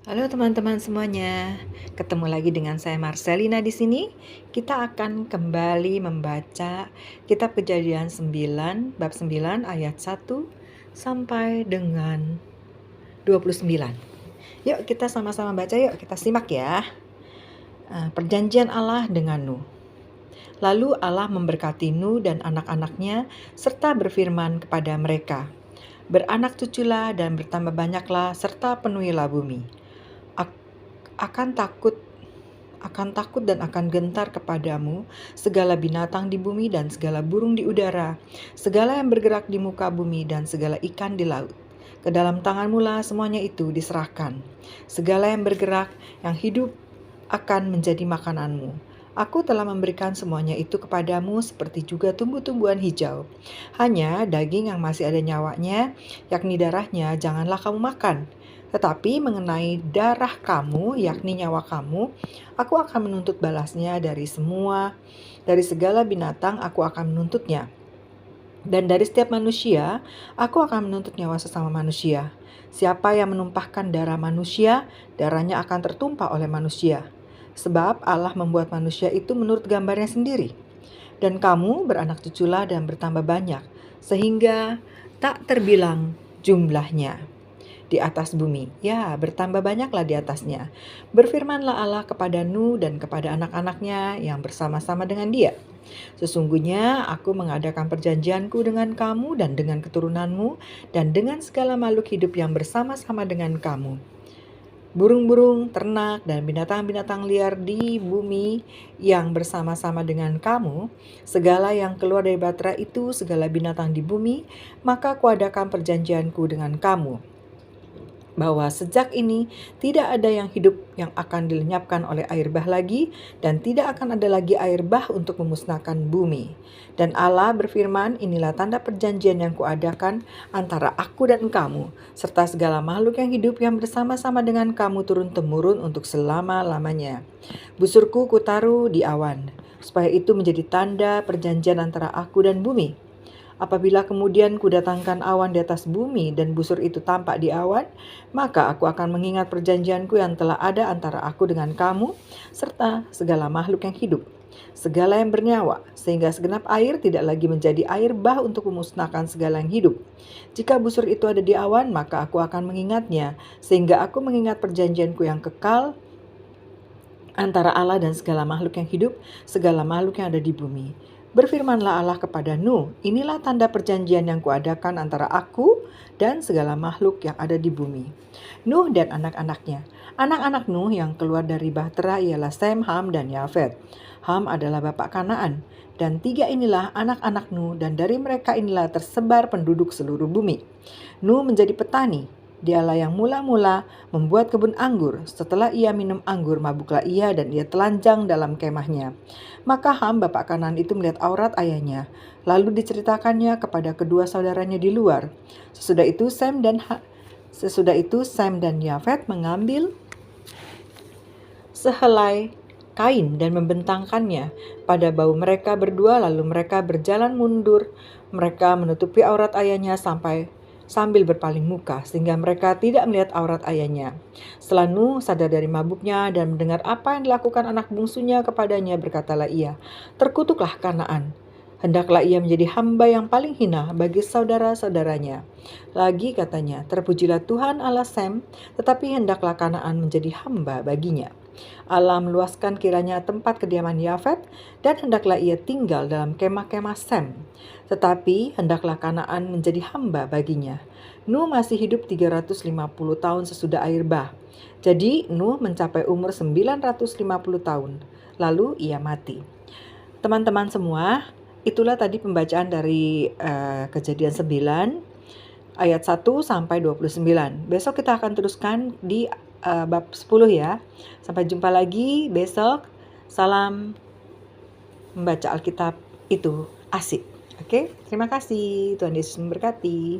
Halo teman-teman semuanya, ketemu lagi dengan saya Marcelina di sini. Kita akan kembali membaca Kitab Kejadian 9, bab 9 ayat 1 sampai dengan 29. Yuk kita sama-sama baca yuk, kita simak ya. Perjanjian Allah dengan Nuh. Lalu Allah memberkati Nuh dan anak-anaknya serta berfirman kepada mereka, "Beranak cuculah dan bertambah banyaklah serta penuhilah bumi. Akan takut dan akan gentar kepadamu segala binatang di bumi dan segala burung di udara, segala yang bergerak di muka bumi dan segala ikan di laut. Ke dalam tanganmu lah semuanya itu diserahkan. Segala yang bergerak, yang hidup akan menjadi makananmu. Aku telah memberikan semuanya itu kepadamu seperti juga tumbuh-tumbuhan hijau. Hanya daging yang masih ada nyawanya, yakni darahnya, janganlah kamu makan. Tetapi mengenai darah kamu, yakni nyawa kamu, aku akan menuntut balasnya dari segala binatang aku akan menuntutnya. Dan dari setiap manusia, aku akan menuntut nyawa sesama manusia. Siapa yang menumpahkan darah manusia, darahnya akan tertumpah oleh manusia. Sebab Allah membuat manusia itu menurut gambarnya sendiri. Dan kamu beranak cuculah dan bertambah banyak, sehingga tak terbilang jumlahnya di atas bumi. Ya, bertambah banyaklah di atasnya. Berfirmanlah Allah kepada Nuh dan kepada anak-anaknya yang bersama-sama dengan dia. Sesungguhnya aku mengadakan perjanjianku dengan kamu dan dengan keturunanmu dan dengan segala makhluk hidup yang bersama-sama dengan kamu. Burung-burung, ternak, dan binatang-binatang liar di bumi yang bersama-sama dengan kamu, segala yang keluar dari batra itu, segala binatang di bumi, maka kuadakan perjanjianku dengan kamu, bahwa sejak ini tidak ada yang hidup yang akan dilenyapkan oleh air bah lagi, dan tidak akan ada lagi air bah untuk memusnahkan bumi. Dan Allah berfirman, inilah tanda perjanjian yang kuadakan antara aku dan kamu, serta segala makhluk yang hidup yang bersama-sama dengan kamu turun-temurun untuk selama-lamanya. Busurku kutaruh di awan, supaya itu menjadi tanda perjanjian antara aku dan bumi. Apabila kemudian kudatangkan awan di atas bumi dan busur itu tampak di awan, maka aku akan mengingat perjanjianku yang telah ada antara aku dengan kamu, serta segala makhluk yang hidup, segala yang bernyawa, sehingga segenap air tidak lagi menjadi air bah untuk memusnahkan segala yang hidup. Jika busur itu ada di awan, maka aku akan mengingatnya, sehingga aku mengingat perjanjianku yang kekal antara Allah dan segala makhluk yang hidup, segala makhluk yang ada di bumi. Berfirmanlah Allah kepada Nuh, inilah tanda perjanjian yang kuadakan antara aku dan segala makhluk yang ada di bumi. Nuh dan anak-anaknya. Anak-anak Nuh yang keluar dari bahtera ialah Sem, Ham, dan Yafet. Ham adalah bapak Kanaan. Dan tiga inilah anak-anak Nuh, dan dari mereka inilah tersebar penduduk seluruh bumi. Nuh menjadi petani. Dialah yang mula-mula membuat kebun anggur. Setelah ia minum anggur, mabuklah ia dan ia telanjang dalam kemahnya. Maka Ham, bapak Kanaan itu melihat aurat ayahnya. Lalu diceritakannya kepada kedua saudaranya di luar. Sesudah itu Sem dan Yafet mengambil sehelai kain dan membentangkannya pada bau mereka berdua, lalu mereka berjalan mundur. Mereka menutupi aurat ayahnya sambil berpaling muka, sehingga mereka tidak melihat aurat ayahnya. Setelah Nuh sadar dari mabuknya dan mendengar apa yang dilakukan anak bungsunya kepadanya, berkatalah ia, terkutuklah Kanaan. Hendaklah ia menjadi hamba yang paling hina bagi saudara-saudaranya. Lagi katanya, terpujilah Tuhan Allah Sem, tetapi hendaklah Kanaan menjadi hamba baginya. Allah meluaskan kiranya tempat kediaman Yafet, dan hendaklah ia tinggal dalam kemah-kemah Sem. Tetapi hendaklah Kanaan menjadi hamba baginya. Nuh masih hidup 350 tahun sesudah air bah. Jadi Nuh mencapai umur 950 tahun. Lalu ia mati. Teman-teman semua, itulah tadi pembacaan dari Kejadian 9 ayat 1 sampai 29. Besok kita akan teruskan di bab 10 ya. Sampai jumpa lagi besok. Salam membaca Alkitab itu asik. Oke, terima kasih. Tuhan Yesus memberkati.